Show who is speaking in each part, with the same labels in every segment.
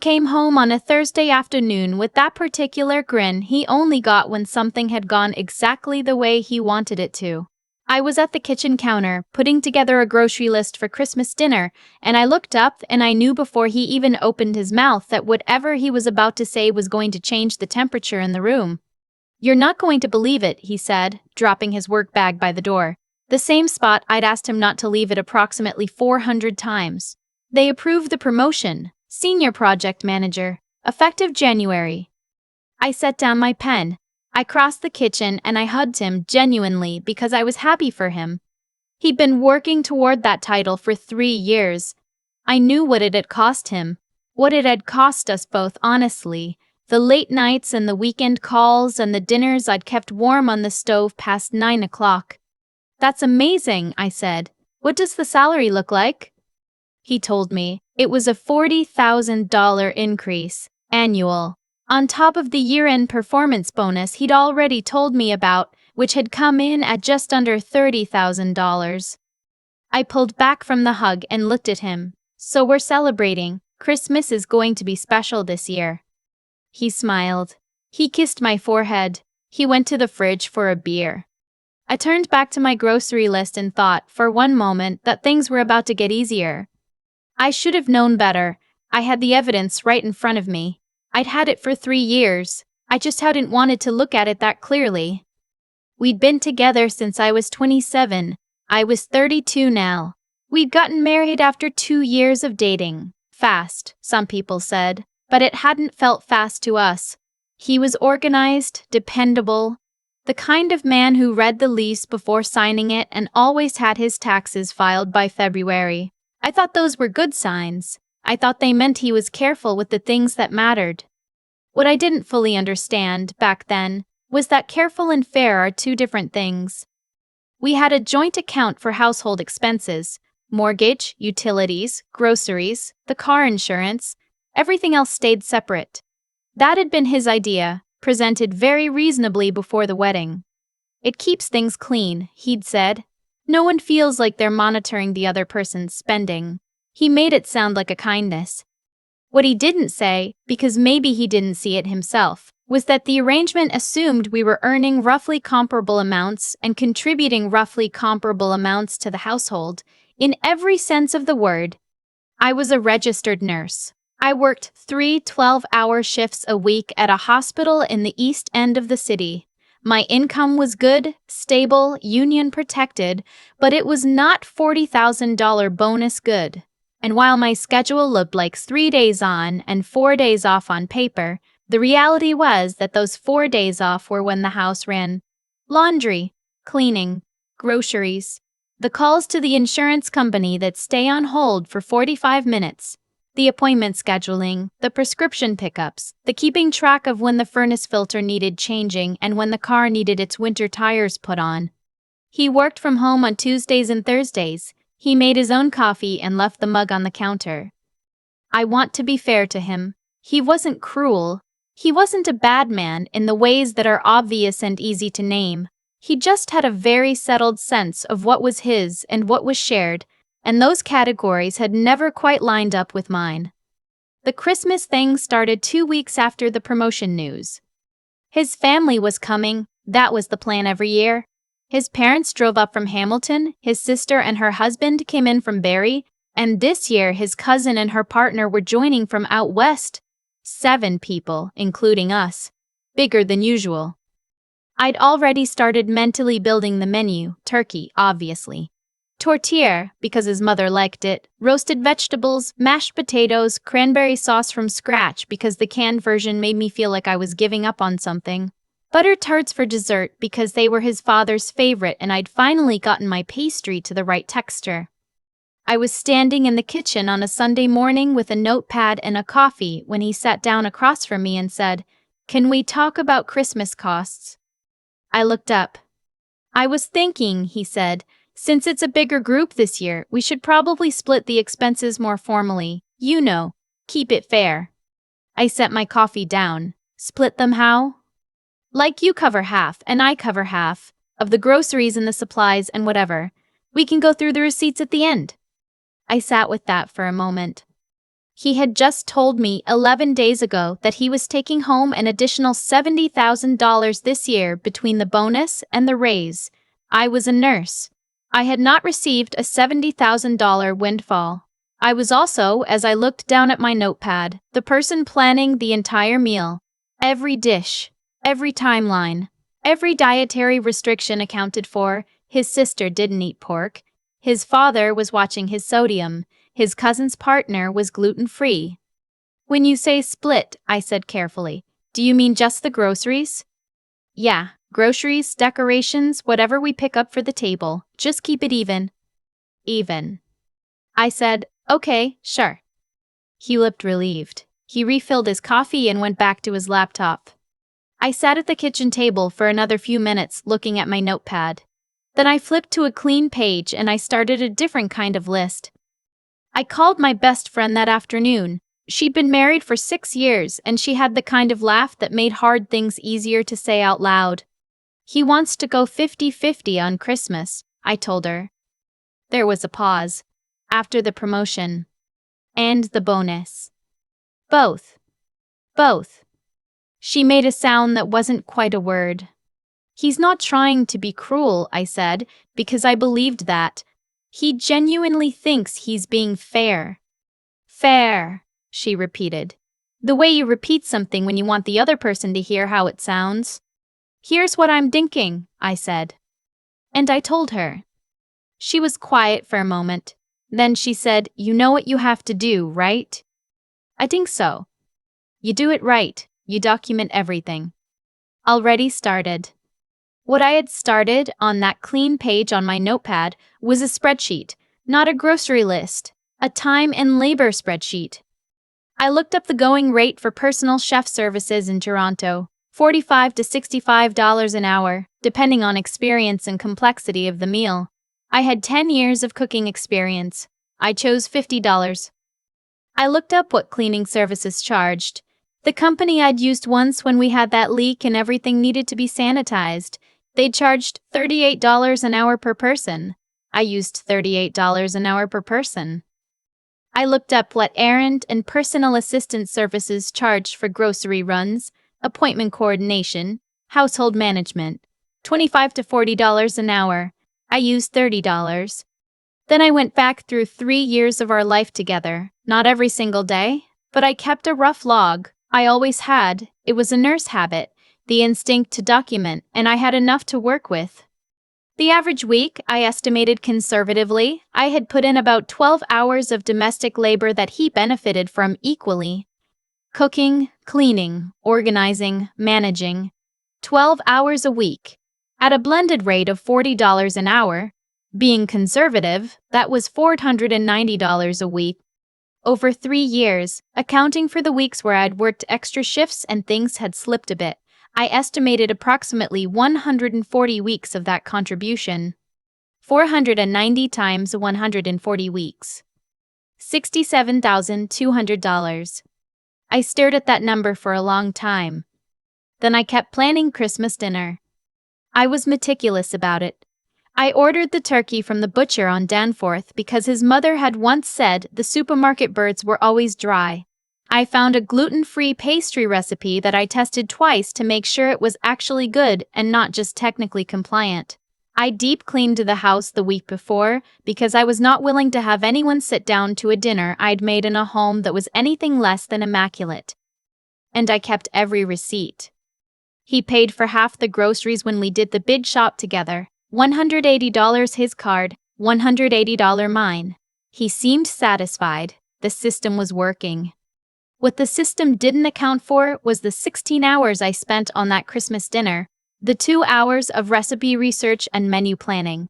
Speaker 1: Came home on a Thursday afternoon with that particular grin he only got when something had gone exactly the way he wanted it to. I was at the kitchen counter, putting together a grocery list for Christmas dinner, and I looked up and I knew before he even opened his mouth that whatever he was about to say was going to change the temperature in the room. "You're not going to believe it," he said, dropping his work bag by the door. The same spot I'd asked him not to leave it approximately 400 times. "They approved the promotion. Senior Project Manager. Effective January." I set down my pen. I crossed the kitchen and I hugged him genuinely because I was happy for him. He'd been working toward that title for 3 years. I knew what it had cost him. What it had cost us both, honestly. The late nights and the weekend calls and the dinners I'd kept warm on the stove past 9 o'clock. "That's amazing," I said. "What does the salary look like?" He told me. It was a $40,000 increase, annual, on top of the year-end performance bonus he'd already told me about, which had come in at just under $30,000. I pulled back from the hug and looked at him. "So we're celebrating. Christmas is going to be special this year." He smiled. He kissed my forehead. He went to the fridge for a beer. I turned back to my grocery list and thought, for one moment, that things were about to get easier. I should have known better. I had the evidence right in front of me. I'd had it for 3 years. I just hadn't wanted to look at it that clearly. We'd been together since I was 27. I was 32 now. We'd gotten married after 2 years of dating. Fast, some people said, but it hadn't felt fast to us. He was organized, dependable, the kind of man who read the lease before signing it and always had his taxes filed by February. I thought those were good signs. I thought they meant he was careful with the things that mattered. What I didn't fully understand, back then, was that careful and fair are 2 different things. We had a joint account for household expenses, mortgage, utilities, groceries, the car insurance. Everything else stayed separate. That had been his idea, presented very reasonably before the wedding. "It keeps things clean," he'd said. "No one feels like they're monitoring the other person's spending." He made it sound like a kindness. What he didn't say, because maybe he didn't see it himself, was that the arrangement assumed we were earning roughly comparable amounts and contributing roughly comparable amounts to the household, in every sense of the word. I was a registered nurse. I worked 3 12-hour shifts a week at a hospital in the east end of the city. My income was good, stable, union protected, but it was not $40,000 bonus good. And while my schedule looked like 3 days on and 4 days off on paper, the reality was that those 4 days off were when the house ran. Laundry, cleaning, groceries, the calls to the insurance company that stay on hold for 45 minutes, the appointment scheduling, the prescription pickups, the keeping track of when the furnace filter needed changing and when the car needed its winter tires put on. He worked from home on Tuesdays and Thursdays. He made his own coffee and left the mug on the counter. I want to be fair to him. He wasn't cruel. He wasn't a bad man in the ways that are obvious and easy to name. He just had a very settled sense of what was his and what was shared, and those categories had never quite lined up with mine. The Christmas thing started 2 weeks after the promotion news. His family was coming. That was the plan every year. His parents drove up from Hamilton, his sister and her husband came in from Barrie, and this year his cousin and her partner were joining from out west. 7 people, including us. Bigger than usual. I'd already started mentally building the menu, turkey, obviously. Tortilla, because his mother liked it, roasted vegetables, mashed potatoes, cranberry sauce from scratch because the canned version made me feel like I was giving up on something. Butter tarts for dessert because they were his father's favorite and I'd finally gotten my pastry to the right texture. I was standing in the kitchen on a Sunday morning with a notepad and a coffee when he sat down across from me and said, "Can we talk about Christmas costs?" I looked up. "I was thinking," he said, "since it's a bigger group this year, we should probably split the expenses more formally. You know, keep it fair." I set my coffee down. "Split them how?" "Like you cover half and I cover half of the groceries and the supplies and whatever. We can go through the receipts at the end." I sat with that for a moment. He had just told me 11 days ago that he was taking home an additional $70,000 this year between the bonus and the raise. I was a nurse. I had not received a $70,000 windfall. I was also, as I looked down at my notepad, the person planning the entire meal. Every dish, every timeline, every dietary restriction accounted for. His sister didn't eat pork. His father was watching his sodium. His cousin's partner was gluten-free. When you say split, I said carefully, do you mean just the groceries? Yeah, groceries, decorations, whatever we pick up for the table. Just keep it even. Even. I said, okay, sure. He looked relieved. He refilled his coffee and went back to his laptop. I sat at the kitchen table for another few minutes looking at my notepad. Then I flipped to a clean page and I started a different kind of list. I called my best friend that afternoon. She'd been married for 6 years and she had the kind of laugh that made hard things easier to say out loud. He wants to go 50-50 on Christmas, I told her. There was a pause. After the promotion. And the bonus. Both. Both. She made a sound that wasn't quite a word. He's not trying to be cruel, I said, because I believed that. He genuinely thinks he's being fair. Fair, she repeated. The way you repeat something when you want the other person to hear how it sounds. Here's what I'm thinking, I said. And I told her. She was quiet for a moment. Then she said, you know what you have to do, right? I think so. You do it right. You document everything. Already started. What I had started on that clean page on my notepad was a spreadsheet, not a grocery list, a time and labor spreadsheet. I looked up the going rate for personal chef services in Toronto, $45 to $65 an hour, depending on experience and complexity of the meal. I had 10 years of cooking experience. I chose $50. I looked up what cleaning services charged. The company I'd used once when we had that leak and everything needed to be sanitized, they charged $38 an hour per person. I used $38 an hour per person. I looked up what errand and personal assistant services charged for grocery runs, appointment coordination, household management, $25 to $40 an hour. I used $30. Then I went back through 3 years of our life together, not every single day, but I kept a rough log. I always had. It was a nurse habit, the instinct to document, and I had enough to work with. The average week, I estimated conservatively, I had put in about 12 hours of domestic labor that he benefited from equally. Cooking, cleaning, organizing, managing. 12 hours a week. At a blended rate of $40 an hour. Being conservative, that was $490 a week. Over 3 years, accounting for the weeks where I'd worked extra shifts and things had slipped a bit, I estimated approximately 140 weeks of that contribution. 490 times 140 weeks. $67,200. I stared at that number for a long time. Then I kept planning Christmas dinner. I was meticulous about it. I ordered the turkey from the butcher on Danforth because his mother had once said the supermarket birds were always dry. I found a gluten-free pastry recipe that I tested twice to make sure it was actually good and not just technically compliant. I deep cleaned the house the week before because I was not willing to have anyone sit down to a dinner I'd made in a home that was anything less than immaculate. And I kept every receipt. He paid for half the groceries when we did the bid shop together. $180 his card, $180 mine. He seemed satisfied. The system was working. What the system didn't account for was the 16 hours I spent on that Christmas dinner, the 2 hours of recipe research and menu planning,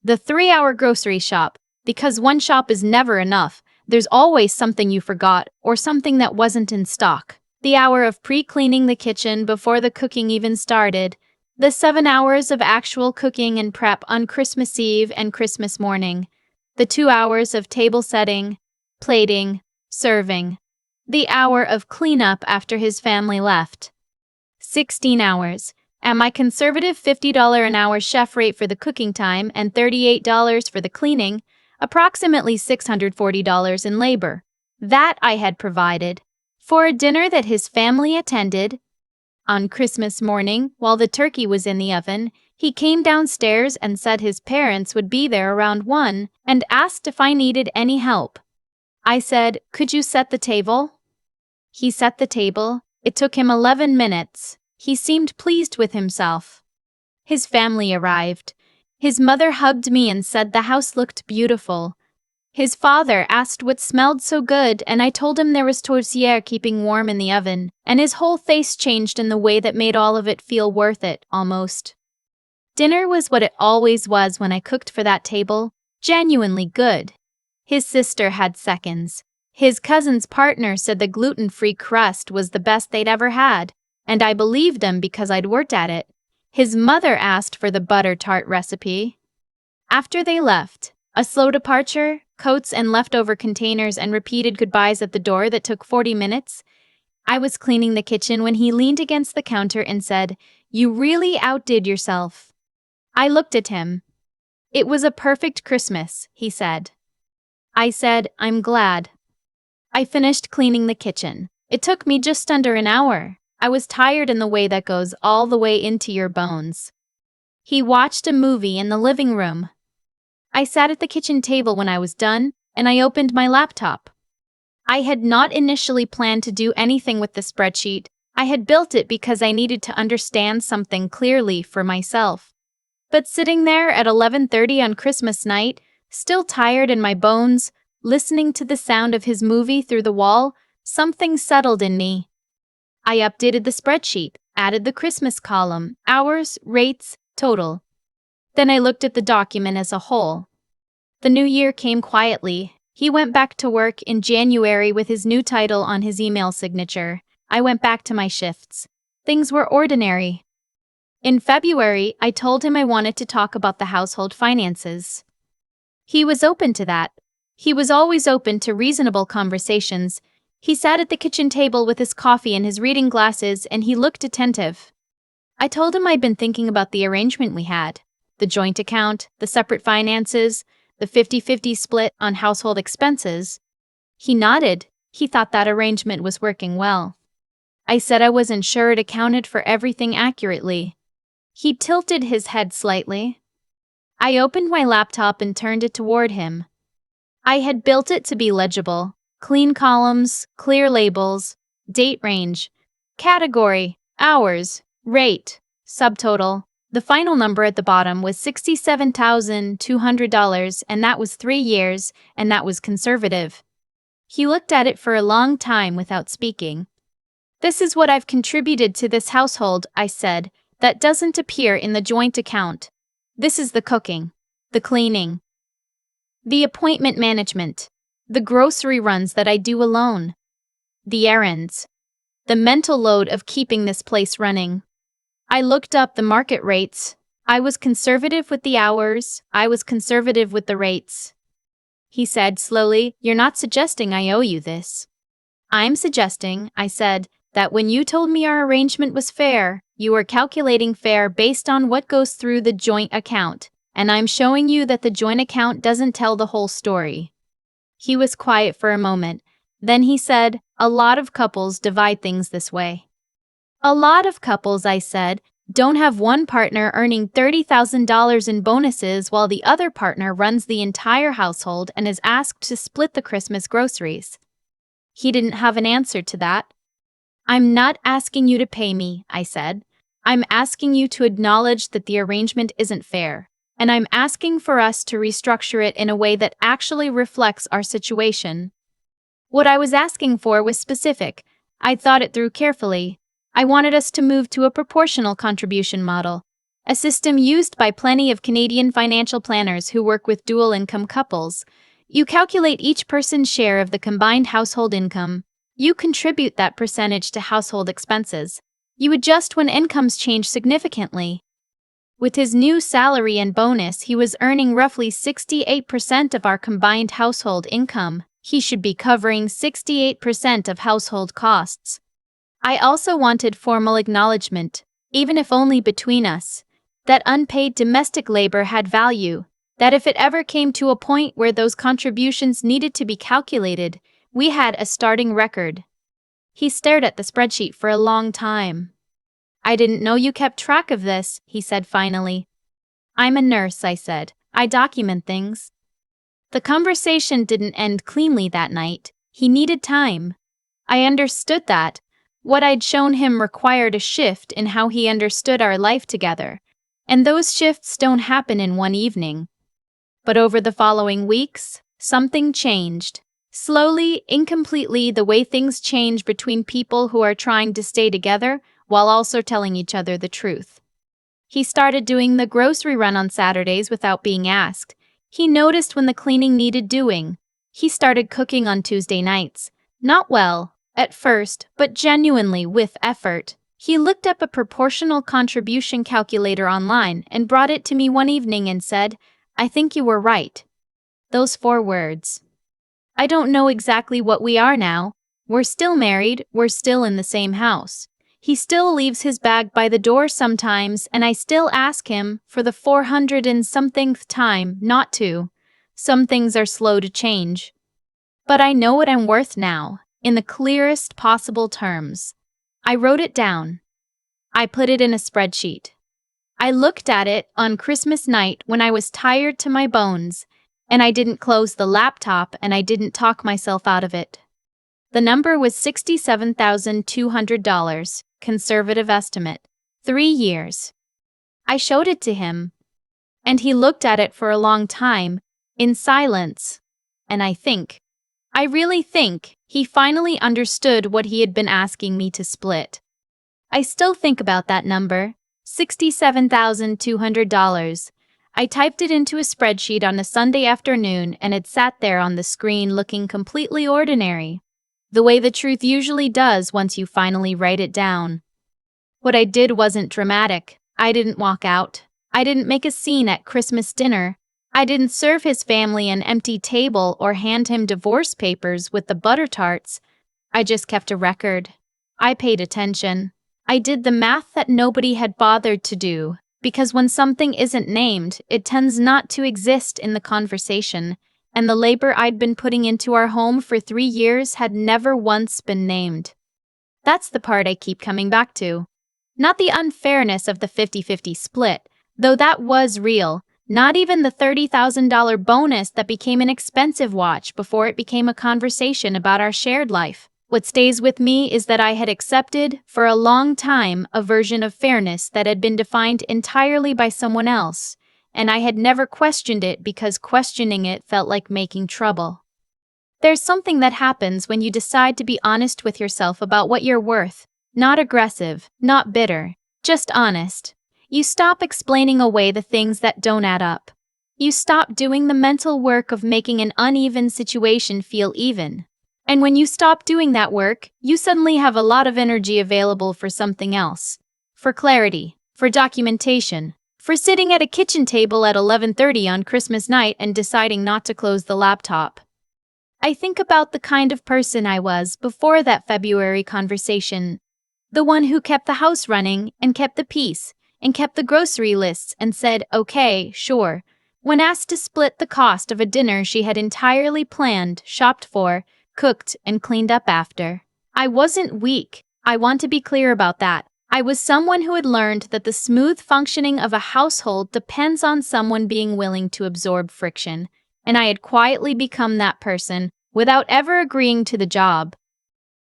Speaker 1: the 3-hour grocery shop, because one shop is never enough. There's always something you forgot or something that wasn't in stock. The hour of pre-cleaning the kitchen before the cooking even started, the 7 hours of actual cooking and prep on Christmas Eve and Christmas morning, the 2 hours of table setting, plating, serving, the hour of cleanup after his family left. 16 hours, at my conservative $50 an hour chef rate for the cooking time and $38 for the cleaning, approximately $640 in labor. That I had provided. For a dinner that his family attended, on Christmas morning, while the turkey was in the oven, he came downstairs and said his parents would be there around 1 and asked if I needed any help. I said, "Could you set the table?" He set the table. It took him 11 minutes. He seemed pleased with himself. His family arrived. His mother hugged me and said the house looked beautiful. His father asked what smelled so good, and I told him there was tourtière keeping warm in the oven, and his whole face changed in the way that made all of it feel worth it, almost. Dinner was what it always was when I cooked for that table, genuinely good. His sister had seconds. His cousin's partner said the gluten-free crust was the best they'd ever had, and I believed him because I'd worked at it. His mother asked for the butter tart recipe. After they left, a slow departure, coats and leftover containers and repeated goodbyes at the door that took 40 minutes. I was cleaning the kitchen when he leaned against the counter and said, "You really outdid yourself." I looked at him. "It was a perfect Christmas," he said. I said, "I'm glad." I finished cleaning the kitchen. It took me just under an hour. I was tired in the way that goes all the way into your bones. He watched a movie in the living room. I sat at the kitchen table when I was done, and I opened my laptop. I had not initially planned to do anything with the spreadsheet. I had built it because I needed to understand something clearly for myself. But sitting there at 11:30 on Christmas night, still tired in my bones, listening to the sound of his movie through the wall, something settled in me. I updated the spreadsheet, added the Christmas column, hours, rates, total. Then I looked at the document as a whole. The new year came quietly. He went back to work in January with his new title on his email signature. I went back to my shifts. Things were ordinary. In February, I told him I wanted to talk about the household finances. He was open to that. He was always open to reasonable conversations. He sat at the kitchen table with his coffee and his reading glasses, and he looked attentive. I told him I'd been thinking about the arrangement we had. The joint account, the separate finances, the 50-50 split on household expenses. He nodded. He thought that arrangement was working well. I said I wasn't sure it accounted for everything accurately. He tilted his head slightly. I opened my laptop and turned it toward him. I had built it to be legible. Clean columns, clear labels, date range, category, hours, rate, subtotal. The final number at the bottom was $67,200, and that was 3 years, and that was conservative. He looked at it for a long time without speaking. "This is what I've contributed to this household," I said, "that doesn't appear in the joint account. This is the cooking, the cleaning, the appointment management, the grocery runs that I do alone, the errands, the mental load of keeping this place running." I looked up the market rates. I was conservative with the hours. I was conservative with the rates. He said slowly, "You're not suggesting I owe you this." "I'm suggesting," I said, "that when you told me our arrangement was fair, you were calculating fair based on what goes through the joint account, and I'm showing you that the joint account doesn't tell the whole story." He was quiet for a moment. Then he said, "A lot of couples divide things this way." "A lot of couples," I said, "don't have one partner earning $30,000 in bonuses while the other partner runs the entire household and is asked to split the Christmas groceries." He didn't have an answer to that. "I'm not asking you to pay me," I said. "I'm asking you to acknowledge that the arrangement isn't fair, and I'm asking for us to restructure it in a way that actually reflects our situation." What I was asking for was specific. I thought it through carefully. I wanted us to move to a proportional contribution model, a system used by plenty of Canadian financial planners who work with dual-income couples. You calculate each person's share of the combined household income. You contribute that percentage to household expenses. You adjust when incomes change significantly. With his new salary and bonus, he was earning roughly 68% of our combined household income. He should be covering 68% of household costs. I also wanted formal acknowledgement, even if only between us, that unpaid domestic labor had value, that if it ever came to a point where those contributions needed to be calculated, We had a starting record. He stared at the spreadsheet for a long time. I didn't know you kept track of this, he said finally. I'm a nurse, I said. I document things. The conversation didn't end cleanly that night. He needed time. I understood that. What I'd shown him required a shift in how he understood our life together. And those shifts don't happen in one evening. But over the following weeks, something changed. Slowly, incompletely, the way things change between people who are trying to stay together while also telling each other the truth. He started doing the grocery run on Saturdays without being asked. He noticed when the cleaning needed doing. He started cooking on Tuesday nights. Not well, at first, but genuinely with effort. He looked up a proportional contribution calculator online and brought it to me one evening and said, I think you were right. Those 4 words. I don't know exactly what we are now. We're still married, we're still in the same house. He still leaves his bag by the door sometimes, and I still ask him, for the 400 and somethingth time, not to. Some things are slow to change. But I know what I'm worth now, in the clearest possible terms. I wrote it down. I put it in a spreadsheet. I looked at it on Christmas night when I was tired to my bones, and I didn't close the laptop and I didn't talk myself out of it. The number was $67,200, conservative estimate. 3 years. I showed it to him, and he looked at it for a long time, in silence, and I really think, he finally understood what he had been asking me to split. I still think about that number, $67,200. I typed it into a spreadsheet on a Sunday afternoon and it sat there on the screen looking completely ordinary, the way the truth usually does once you finally write it down. What I did wasn't dramatic. I didn't walk out. I didn't make a scene at Christmas dinner. I didn't serve his family an empty table or hand him divorce papers with the butter tarts. I just kept a record. I paid attention. I did the math that nobody had bothered to do, because when something isn't named, it tends not to exist in the conversation, and the labor I'd been putting into our home for 3 years had never once been named. That's the part I keep coming back to. Not the unfairness of the 50-50 split, though that was real, not even the $30,000 bonus that became an expensive watch before it became a conversation about our shared life. What stays with me is that I had accepted, for a long time, a version of fairness that had been defined entirely by someone else, and I had never questioned it because questioning it felt like making trouble. There's something that happens when you decide to be honest with yourself about what you're worth. Not aggressive, not bitter, just honest. You stop explaining away the things that don't add up. You stop doing the mental work of making an uneven situation feel even. And when you stop doing that work, you suddenly have a lot of energy available for something else. For clarity, for documentation, for sitting at a kitchen table at 11:30 on Christmas night and deciding not to close the laptop. I think about the kind of person I was before that February conversation. The one who kept the house running and kept the peace and kept the grocery lists and said, okay, sure, when asked to split the cost of a dinner she had entirely planned, shopped for, cooked, and cleaned up after. I wasn't weak. I want to be clear about that. I was someone who had learned that the smooth functioning of a household depends on someone being willing to absorb friction, and I had quietly become that person without ever agreeing to the job.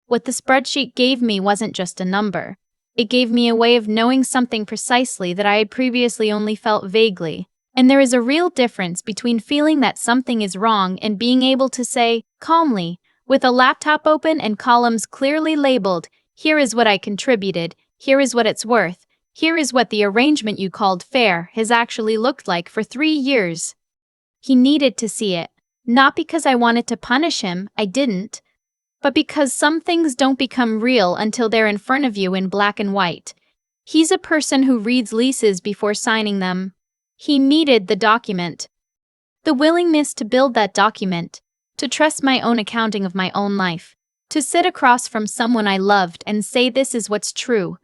Speaker 1: What the spreadsheet gave me wasn't just a number. It gave me a way of knowing something precisely that I had previously only felt vaguely. And there is a real difference between feeling that something is wrong and being able to say, calmly, with a laptop open and columns clearly labeled, here is what I contributed, here is what it's worth, here is what the arrangement you called fair has actually looked like for 3 years. He needed to see it, not because I wanted to punish him, I didn't, but because some things don't become real until they're in front of you in black and white. He's a person who reads leases before signing them. He needed the document. The willingness to build that document, to trust my own accounting of my own life, to sit across from someone I loved and say this is what's true.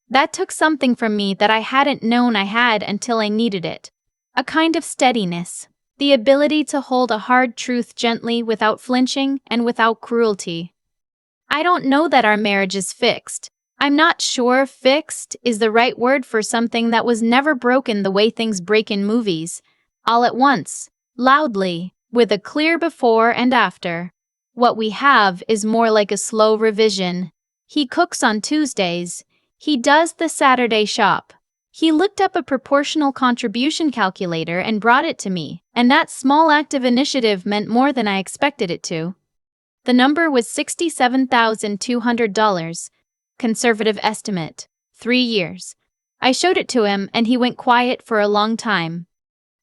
Speaker 1: That took something from me that I hadn't known I had until I needed it. A kind of steadiness. The ability to hold a hard truth gently without flinching and without cruelty. I don't know that our marriage is fixed. I'm not sure fixed is the right word for something that was never broken the way things break in movies. All at once, loudly, with a clear before and after. What we have is more like a slow revision. He cooks on Tuesdays. He does the Saturday shop. He looked up a proportional contribution calculator and brought it to me, and that small act of initiative meant more than I expected it to. The number was $67,200. Conservative estimate. 3 years. I showed it to him and he went quiet for a long time.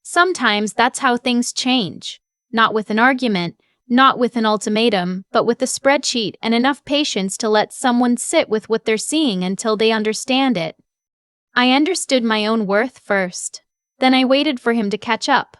Speaker 1: Sometimes that's how things change. Not with an argument, not with an ultimatum, but with a spreadsheet and enough patience to let someone sit with what they're seeing until they understand it. I understood my own worth first. Then I waited for him to catch up.